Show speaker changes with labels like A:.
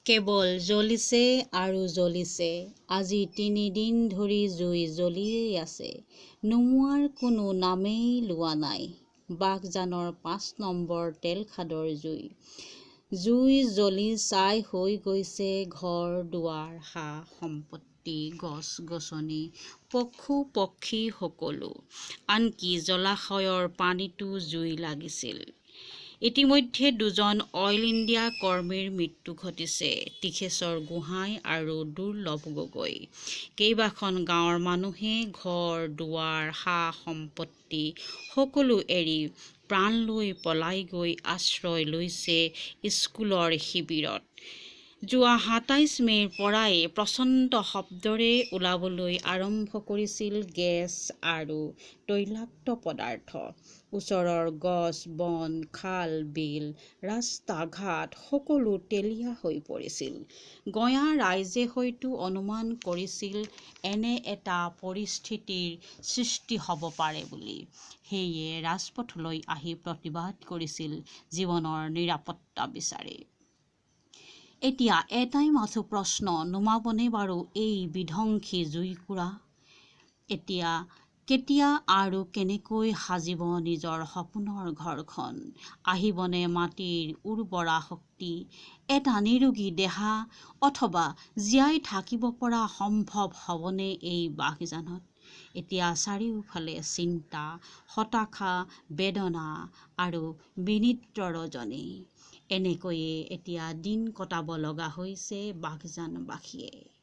A: কেৱল জ্বলিছে আৰু জ্বলিছে। আজি ৩ দিন ধৰি জুই জ্বলিয়েই আছে। নুমুৱাৰ কোনো নামেই লোৱা নাই। বাঘজানৰ ৫ নম্বৰ তেলখাদৰ জুই। জুই জ্বলি ছাই হৈ গৈছে ঘৰ দুৱাৰ, সা-সম্পত্তি, গছ-গছনি, পশু-পক্ষী সকলো। আনকি জলাশয়ৰ পানীতো জুই লাগিছিল। ইতিমধ্যে ২জন অইল ইণ্ডিয়া কৰ্মীৰ মৃত্যু ঘটিছে, টিখেশ্বৰ গোহাঁই আৰু দুৰ্লভ গগৈ। কেইবাখন গাঁৱৰ মানুহে ঘৰ-দুৱাৰ, সা-সম্পত্তি সকলো এৰি প্ৰাণ লৈ পলাই গৈ আশ্ৰয় লৈছে স্কুলৰ শিবিৰত। যোৱা ২৭ মে'ৰ পৰাই প্ৰচণ্ড শব্দৰে ওলাবলৈ আৰম্ভ কৰিছিল গেছ আৰু তৈলাক্ত পদাৰ্থ। ওচৰৰ গছ-বন, খাল-বিল, ৰাস্তা-ঘাট সকলো তেলীয়া হৈ পৰিছিল। গঞা ৰাইজে হয়তো অনুমান কৰিছিল এনে এটা পৰিস্থিতিৰ সৃষ্টি হ'ব পাৰে বুলি। সেয়ে ৰাজপথলৈ আহি প্ৰতিবাদ কৰিছিল জীৱনৰ নিৰাপত্তা বিচাৰি। এতিয়া এটাই মাথো প্ৰশ্ন, নুমাবনে বাৰু এই বিধ্বংসী জুইকুৰা? এতিয়া কেতিয়া আৰু কেনেকৈ সাজিব নিজৰ সপোনৰ ঘৰখন? আহিবনে মাটিৰ উৰ্বৰা শক্তি, এটা নিৰোগী দেহা, অথবা জীয়াই থাকিব পৰা সম্ভৱ হ'বনে এই বাঘজানত? এতিয়া চাৰিওফালে চিন্তা, হতাশা, বেদনা আৰু বিনিদ্ৰ ৰজনী। এনেকৈয়ে এতিয়া দিন কটাব লগা হৈছে বাঘজানবাসীয়ে।